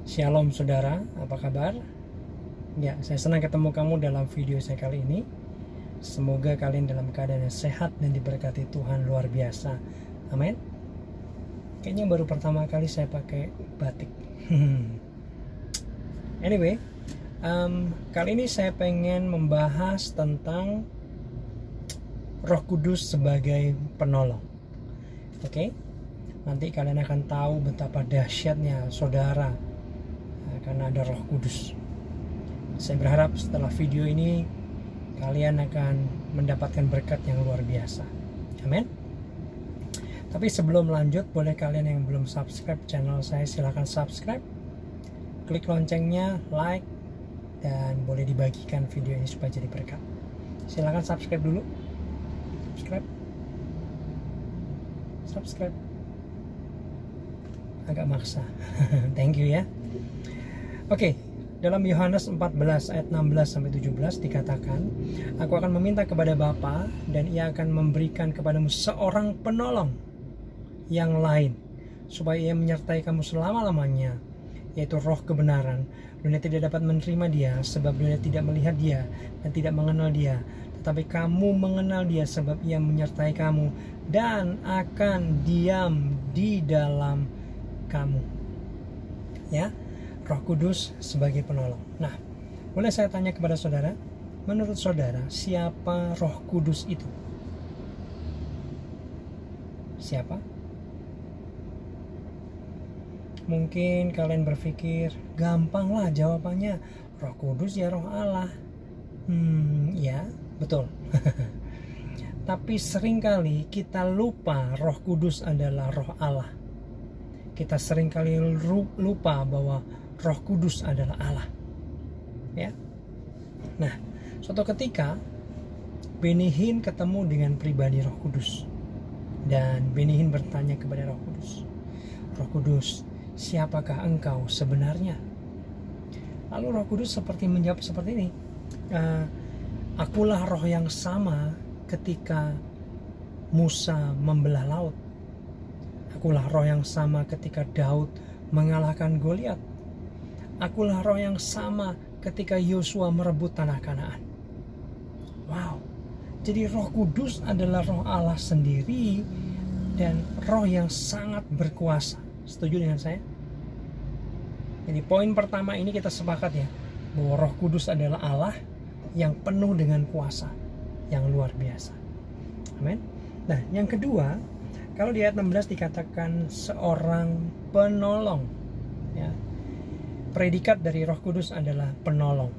Shalom saudara, apa kabar? Ya, saya senang ketemu kamu dalam video saya kali ini. Semoga kalian dalam keadaan yang sehat dan diberkati Tuhan luar biasa. Amin. Kayaknya baru pertama kali saya pakai batik. Anyway, kali ini saya pengen membahas tentang Roh Kudus sebagai penolong. Oke? Nanti kalian akan tahu betapa dahsyatnya saudara karena ada Roh Kudus. Saya berharap setelah video ini kalian akan mendapatkan berkat yang luar biasa. Amin. Tapi sebelum lanjut, boleh kalian yang belum subscribe channel saya silahkan subscribe, klik loncengnya, like, dan boleh dibagikan video ini supaya jadi berkat. Silahkan subscribe dulu. Subscribe. Agak maksa. Thank you ya. Oke, dalam Yohanes 14 ayat 16-17 dikatakan, "Aku akan meminta kepada Bapa dan Ia akan memberikan kepadamu seorang penolong yang lain, supaya Ia menyertai kamu selama-lamanya, yaitu Roh kebenaran. Dunia tidak dapat menerima Dia, sebab dunia tidak melihat Dia dan tidak mengenal Dia. Tetapi kamu mengenal Dia, sebab Ia menyertai kamu dan akan diam di dalam kamu." Ya, Roh Kudus sebagai penolong. Nah, boleh saya tanya kepada saudara, menurut saudara siapa Roh Kudus itu? Siapa? Mungkin kalian berpikir, gampang lah jawabannya, Roh Kudus ya Roh Allah. Ya, betul. Tapi seringkali kita lupa Roh Kudus adalah Roh Allah. Kita seringkali lupa bahwa Roh Kudus adalah Allah. Ya. Nah, suatu ketika Benihin ketemu dengan pribadi Roh Kudus. Dan Benihin bertanya kepada Roh Kudus, "Roh Kudus, siapakah engkau sebenarnya?" Lalu Roh Kudus seperti menjawab seperti ini, "Akulah roh yang sama ketika Musa membelah laut. Akulah roh yang sama ketika Daud mengalahkan Goliat. Akulah roh yang sama ketika Yosua merebut tanah Kanaan." Wow. Jadi Roh Kudus adalah Roh Allah sendiri dan roh yang sangat berkuasa. Setuju dengan saya? Jadi poin pertama ini kita sepakat ya, bahwa Roh Kudus adalah Allah yang penuh dengan kuasa yang luar biasa. Amin. Nah, yang kedua, kalau di ayat 16 dikatakan seorang penolong, ya. Predikat dari Roh Kudus adalah penolong.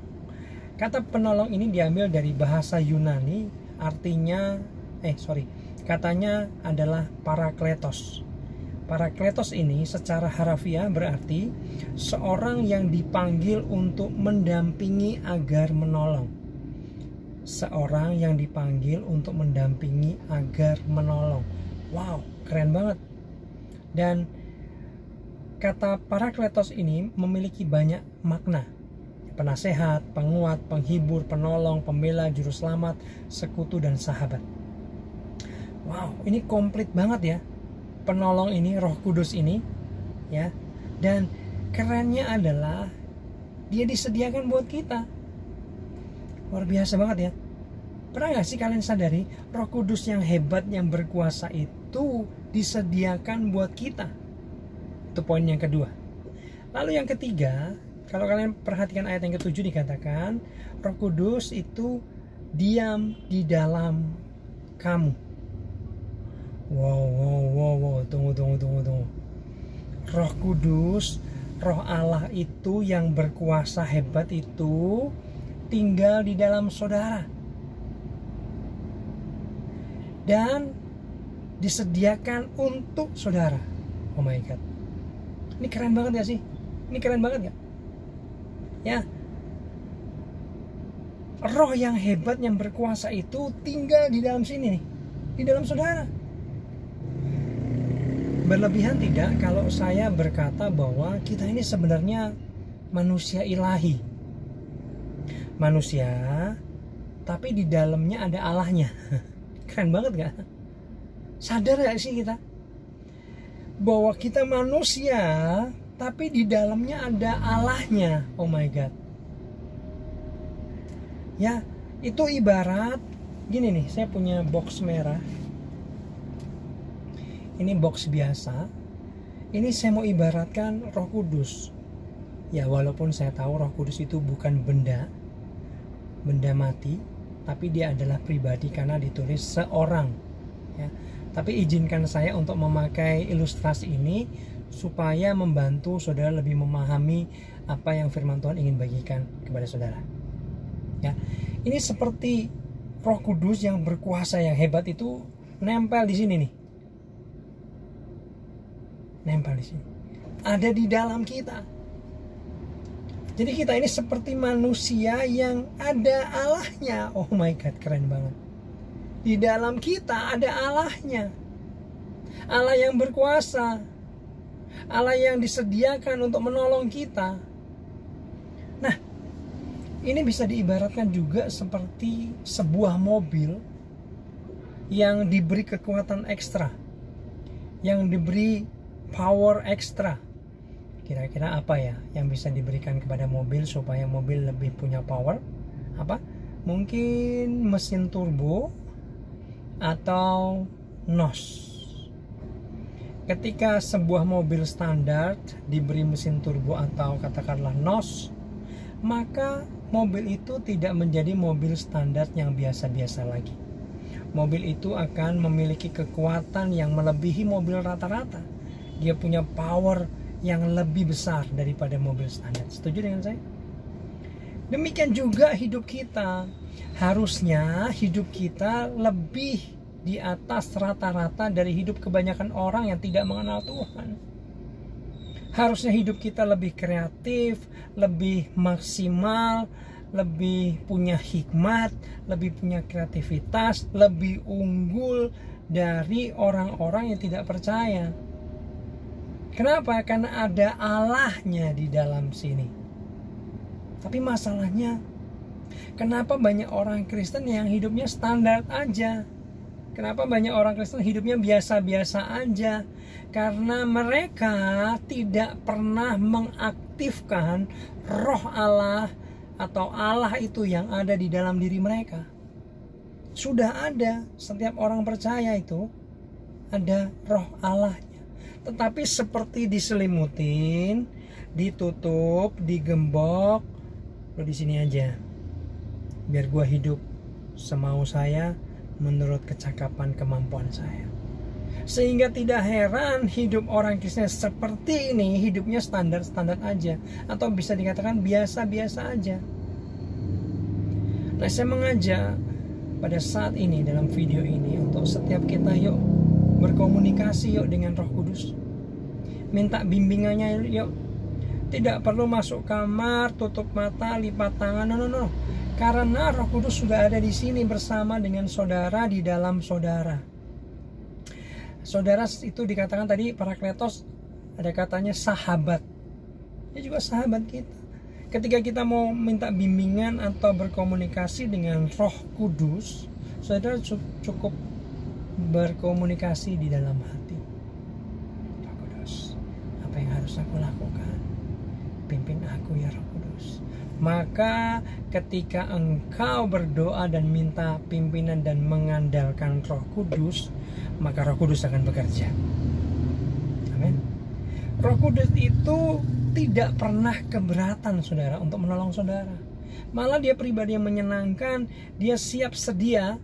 Kata penolong ini diambil dari bahasa Yunani, artinya katanya adalah parakletos. Parakletos ini secara harafiah berarti seorang yang dipanggil untuk mendampingi agar menolong. Seorang yang dipanggil untuk mendampingi agar menolong. Wow, keren banget. Dan kata parakletos ini memiliki banyak makna. Penasehat, penguat, penghibur, penolong, pembela, juru selamat, sekutu, dan sahabat. Wow, ini komplit banget ya. Penolong ini, Roh Kudus ini, ya. Dan kerennya adalah dia disediakan buat kita. Luar biasa banget ya. Pernah gak sih kalian sadari Roh Kudus yang hebat, yang berkuasa itu disediakan buat kita? Itu poin yang kedua. Lalu yang ketiga, kalau kalian perhatikan ayat yang ke-7 dikatakan Roh Kudus itu diam di dalam kamu. Wow, tunggu. Roh Kudus, Roh Allah itu yang berkuasa hebat itu tinggal di dalam saudara. Dan disediakan untuk saudara. Oh my God. Ini keren banget ya sih? Ini keren banget gak? Ya. Roh yang hebat, yang berkuasa itu tinggal di dalam sini nih. Di dalam saudara. Berlebihan tidak kalau saya berkata bahwa kita ini sebenarnya manusia ilahi. Manusia, tapi di dalamnya ada Allahnya. Keren banget gak? Sadar gak sih kita? Bahwa kita manusia tapi di dalamnya ada Allahnya. Oh my God. Ya, itu ibarat gini nih, saya punya box merah. Ini box biasa. Ini saya mau ibaratkan Roh Kudus. Ya, walaupun saya tahu Roh Kudus itu bukan benda mati, tapi dia adalah pribadi karena ditulis seorang. Ya. Tapi izinkan saya untuk memakai ilustrasi ini supaya membantu saudara lebih memahami apa yang firman Tuhan ingin bagikan kepada saudara. Ya. Ini seperti Roh Kudus yang berkuasa yang hebat itu nempel di sini nih. Nempel di sini. Ada di dalam kita. Jadi kita ini seperti manusia yang ada Allahnya. Oh my God, keren banget. Di dalam kita ada Allahnya. Allah yang berkuasa. Allah yang disediakan untuk menolong kita. Nah, ini bisa diibaratkan juga seperti sebuah mobil yang diberi kekuatan ekstra, yang diberi power ekstra. Kira-kira apa ya yang bisa diberikan kepada mobil supaya mobil lebih punya power? Apa? Mungkin mesin turbo atau NOS. Ketika sebuah mobil standar diberi mesin turbo atau katakanlah NOS, maka mobil itu tidak menjadi mobil standar yang biasa-biasa lagi. Mobil itu akan memiliki kekuatan yang melebihi mobil rata-rata. Dia punya power yang lebih besar daripada mobil standar. Setuju dengan saya? Demikian juga hidup kita. Harusnya hidup kita lebih di atas rata-rata dari hidup kebanyakan orang yang tidak mengenal Tuhan. Harusnya hidup kita lebih kreatif, lebih maksimal, lebih punya hikmat, lebih punya kreativitas, lebih unggul dari orang-orang yang tidak percaya. Kenapa? Karena ada Allahnya di dalam sini. Tapi masalahnya, kenapa banyak orang Kristen yang hidupnya standar aja? Kenapa banyak orang Kristen hidupnya biasa-biasa aja? Karena mereka tidak pernah mengaktifkan roh Allah atau Allah itu yang ada di dalam diri mereka. Sudah ada, setiap orang percaya itu ada roh Allahnya. Tetapi seperti diselimutin, ditutup, digembok. Lo di sini aja. Biar gua hidup semau saya menurut kecakapan kemampuan saya. Sehingga tidak heran hidup orang Kristen seperti ini, hidupnya standar-standar aja, atau bisa dikatakan biasa-biasa aja. Nah, saya mengajak pada saat ini dalam video ini untuk setiap kita yuk berkomunikasi yuk dengan Roh Kudus. Minta bimbingannya yuk. Tidak perlu masuk kamar, tutup mata, lipat tangan. No. Karena Roh Kudus sudah ada di sini bersama dengan saudara, di dalam saudara. Saudara itu dikatakan tadi Parakletos, ada katanya sahabat. Dia juga sahabat kita. Ketika kita mau minta bimbingan atau berkomunikasi dengan Roh Kudus, saudara cukup berkomunikasi di dalam hati. Roh Kudus, apa yang harus aku lakukan? Pimpin aku ya Roh Kudus. Maka ketika engkau berdoa dan minta pimpinan dan mengandalkan Roh Kudus, maka Roh Kudus akan bekerja. Amin. Roh Kudus itu tidak pernah keberatan saudara untuk menolong saudara. Malah dia pribadi yang menyenangkan, dia siap sedia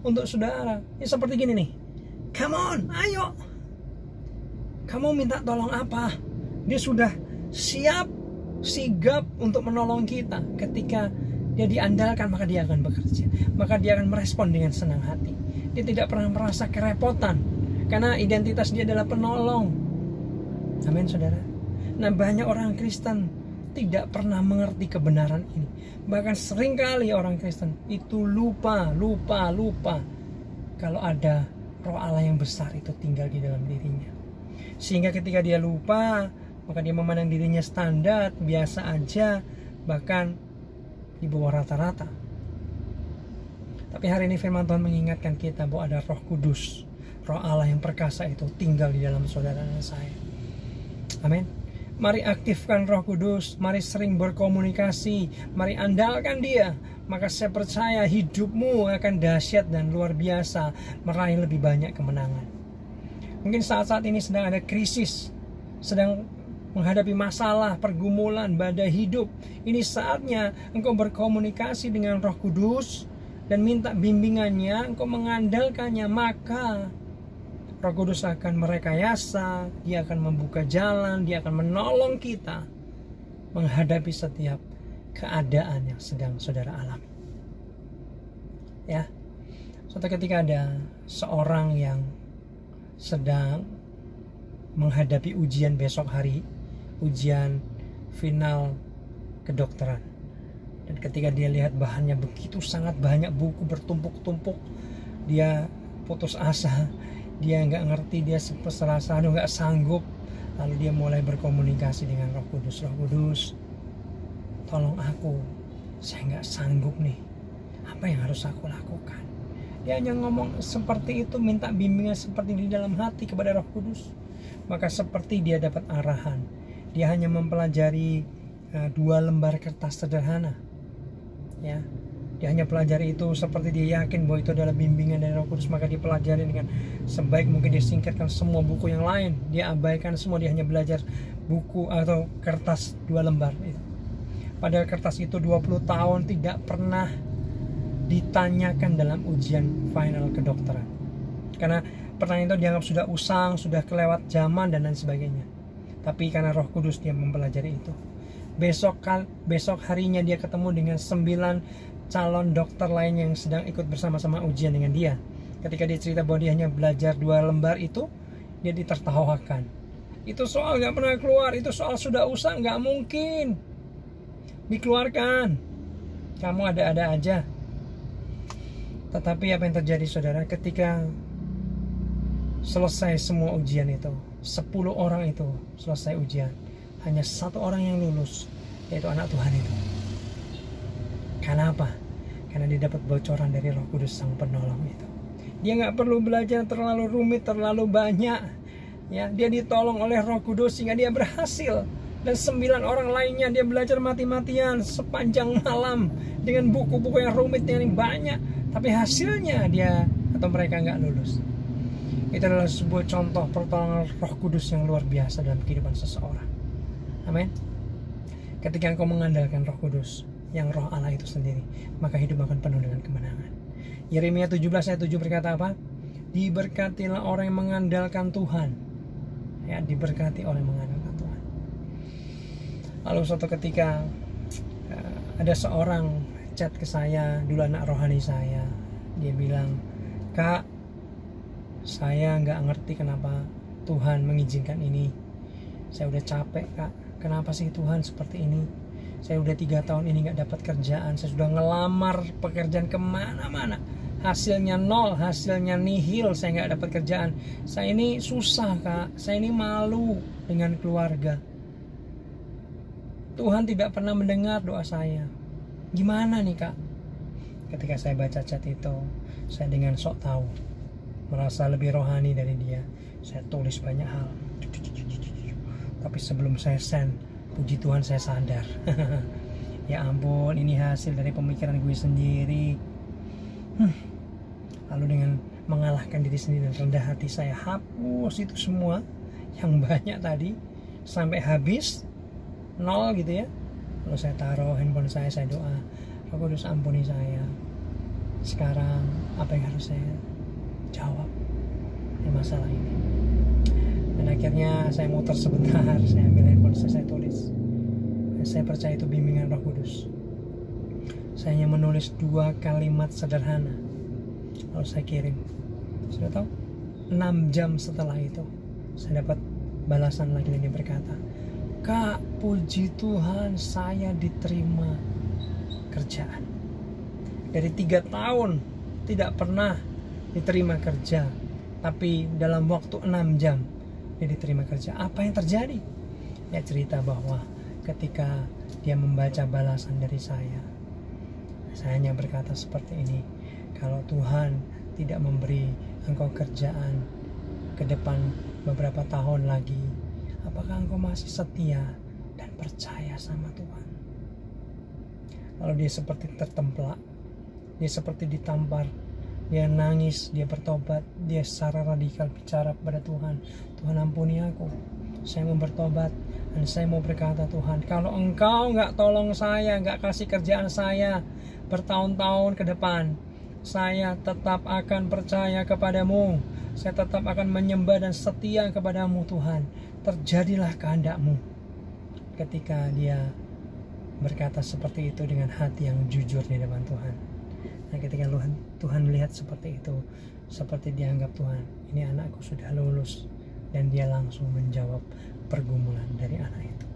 untuk saudara. Ini seperti gini nih. Come on, ayo. Kamu minta tolong apa? Dia sudah siap, sigap untuk menolong kita. Ketika dia diandalkan, maka dia akan bekerja. Maka dia akan merespon dengan senang hati. Dia tidak pernah merasa kerepotan, karena identitas dia adalah penolong. Amin saudara. Nah, banyak orang Kristen tidak pernah mengerti kebenaran ini. Bahkan seringkali orang Kristen itu lupa kalau ada roh Allah yang besar itu tinggal di dalam dirinya. Sehingga ketika dia lupa, maka dia memandang dirinya standar, biasa aja, bahkan di bawah rata-rata. Tapi hari ini firman Tuhan mengingatkan kita bahwa ada Roh Kudus, roh Allah yang perkasa itu tinggal di dalam saudara dan saya. Amin. Mari aktifkan Roh Kudus, mari sering berkomunikasi, mari andalkan Dia. Maka saya percaya hidupmu akan dahsyat dan luar biasa, meraih lebih banyak kemenangan. Mungkin saat-saat ini sedang ada krisis, sedang menghadapi masalah, pergumulan, badai hidup. Ini saatnya engkau berkomunikasi dengan Roh Kudus dan minta bimbingannya, engkau mengandalkannya, maka Roh Kudus akan merekayasa, Dia akan membuka jalan, Dia akan menolong kita menghadapi setiap keadaan yang sedang saudara alami. Ya, suatu ketika ada seorang yang sedang menghadapi ujian besok hari, ujian final kedokteran. Dan ketika dia lihat bahannya begitu sangat banyak, buku bertumpuk-tumpuk, dia putus asa, dia nggak ngerti, dia serasa nggak sanggup. Lalu dia mulai berkomunikasi dengan Roh Kudus. Roh Kudus, tolong aku, saya nggak sanggup nih, apa yang harus aku lakukan? Dia hanya ngomong seperti itu, minta bimbingan seperti di dalam hati kepada Roh Kudus. Maka seperti dia dapat arahan, dia hanya mempelajari 2 lembar kertas sederhana, ya. Dia hanya pelajari itu seperti dia yakin bahwa itu adalah bimbingan dari Roh Kudus. Maka dia pelajari dengan sebaik mungkin, dia singkirkan semua buku yang lain, dia abaikan semua, dia hanya belajar buku atau kertas 2 lembar itu. Padahal kertas itu 20 tahun tidak pernah ditanyakan dalam ujian final kedokteran, karena pertanyaan itu dianggap sudah usang, sudah kelewat zaman dan lain sebagainya. Tapi karena Roh Kudus dia mempelajari itu. Besok harinya dia ketemu dengan 9 calon dokter lain yang sedang ikut bersama-sama ujian dengan dia. Ketika dia cerita bahwa dia hanya belajar 2 lembar itu, dia ditertawakan. Itu soal gak pernah keluar, itu soal sudah usang, gak mungkin dikeluarkan, kamu ada-ada aja. Tetapi apa yang terjadi saudara, ketika selesai semua ujian itu, 10 orang itu selesai ujian, hanya 1 orang yang lulus, yaitu anak Tuhan itu. Karena apa? Karena dia dapat bocoran dari Roh Kudus Sang Penolong itu. Dia nggak perlu belajar terlalu rumit, terlalu banyak, ya. Dia ditolong oleh Roh Kudus sehingga dia berhasil. Dan 9 orang lainnya dia belajar mati-matian sepanjang malam dengan buku-buku yang rumit yang banyak, tapi hasilnya dia atau mereka nggak lulus. Itu adalah sebuah contoh pertolongan Roh Kudus yang luar biasa dalam kehidupan seseorang. Amin. Ketika engkau mengandalkan Roh Kudus, yang Roh Allah itu sendiri, maka hidup akan penuh dengan kemenangan. Yeremia 17 ayat 7 berkata apa? Diberkatilah orang yang mengandalkan Tuhan. Ya, diberkati orang yang mengandalkan Tuhan. Lalu suatu ketika ada seorang chat ke saya, dulu anak rohani saya. Dia bilang, "Kak, saya nggak ngerti kenapa Tuhan mengizinkan ini. Saya udah capek, Kak. Kenapa sih Tuhan seperti ini? Saya udah 3 tahun ini nggak dapat kerjaan. Saya sudah ngelamar pekerjaan kemana-mana. Hasilnya 0, hasilnya nihil. Saya nggak dapat kerjaan. Saya ini susah, Kak. Saya ini malu dengan keluarga. Tuhan tidak pernah mendengar doa saya. Gimana nih, Kak?" Ketika saya baca chat itu, saya dengan sok tahu, merasa lebih rohani dari dia, saya tulis banyak hal. Tapi sebelum saya send, puji Tuhan saya sadar. Ya ampun, ini hasil dari pemikiran gue sendiri. Lalu dengan mengalahkan diri sendiri dan rendah hati, saya hapus itu semua yang banyak tadi sampai habis 0 gitu ya. Lalu saya taruh handphone saya doa, Roh Kudus ampuni saya. Sekarang apa yang harus saya jawab di masalah ini? Dan akhirnya saya muter sebentar, saya ambil handphone saya tulis. Saya percaya itu bimbingan Roh Kudus. Saya hanya menulis 2 kalimat sederhana, lalu saya kirim. Sudah tahu, 6 jam setelah itu saya dapat balasan lagi, yang berkata, "Kak, puji Tuhan saya diterima kerjaan. Dari 3 tahun tidak pernah diterima kerja, tapi dalam waktu 6 jam dia diterima kerja." Apa yang terjadi? Dia cerita bahwa ketika dia membaca balasan dari saya hanya berkata seperti ini, "Kalau Tuhan tidak memberi engkau kerjaan ke depan beberapa tahun lagi, Apakah engkau masih setia dan percaya sama Tuhan? Lalu dia seperti tertemplak, dia seperti ditampar, dia nangis, dia bertobat, dia secara radikal bicara kepada Tuhan, Tuhan ampuni aku, saya mau bertobat, dan saya mau berkata, Tuhan, kalau engkau nggak tolong saya, nggak kasih kerjaan saya bertahun-tahun ke depan, saya tetap akan percaya kepadamu, saya tetap akan menyembah dan setia kepadamu Tuhan, terjadilah kehendak-mu. Ketika dia berkata seperti itu dengan hati yang jujur di depan Tuhan, nah ketika Tuhan melihat seperti itu, seperti dianggap Tuhan, ini anakku sudah lulus, dan dia langsung menjawab pergumulan dari anak itu.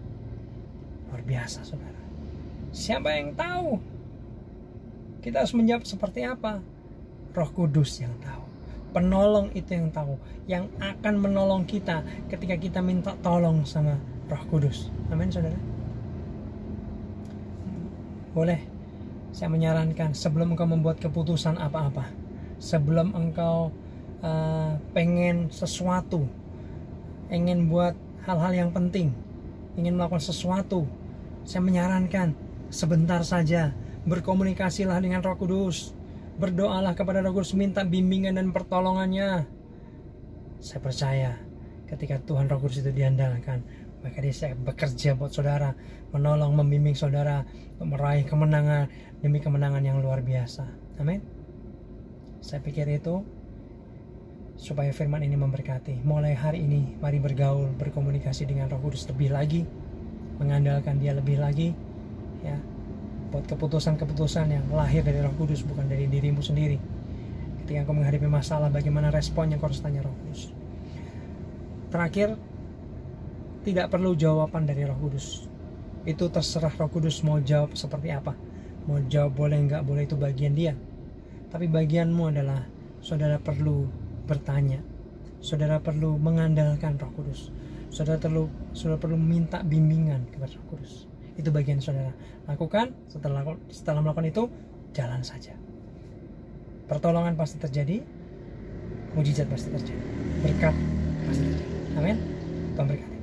Luar biasa, saudara. Siapa yang tahu kita harus menjawab seperti apa? Roh Kudus yang tahu, penolong itu yang tahu, yang akan menolong kita ketika kita minta tolong sama Roh Kudus. Amin, saudara. Boleh saya menyarankan, sebelum engkau membuat keputusan apa-apa, sebelum engkau pengen sesuatu, ingin buat hal-hal yang penting, ingin melakukan sesuatu, saya menyarankan sebentar saja berkomunikasilah dengan Roh Kudus, berdoalah kepada Roh Kudus, minta bimbingan dan pertolongannya. Saya percaya ketika Tuhan Roh Kudus itu diandalkan, maka dia saya bekerja buat saudara, menolong, membimbing saudara meraih kemenangan demi kemenangan yang luar biasa. Amin. Saya pikir itu supaya firman ini memberkati. Mulai hari ini mari bergaul, berkomunikasi dengan Roh Kudus lebih lagi, mengandalkan dia lebih lagi, ya, buat keputusan-keputusan yang lahir dari Roh Kudus, bukan dari dirimu sendiri. Ketika engkau menghadapi masalah, bagaimana responnya, kau harus tanya Roh Kudus. Terakhir, tidak perlu jawaban dari Roh Kudus. Itu terserah Roh Kudus mau jawab seperti apa. Mau jawab boleh nggak boleh, itu bagian dia. Tapi bagianmu adalah saudara perlu bertanya, saudara perlu mengandalkan Roh Kudus, saudara perlu minta bimbingan kepada Roh Kudus. Itu bagian saudara. Lakukan. Setelah melakukan itu, jalan saja. Pertolongan pasti terjadi, mujizat pasti terjadi, berkat pasti terjadi. Amin. Tuhan berkati.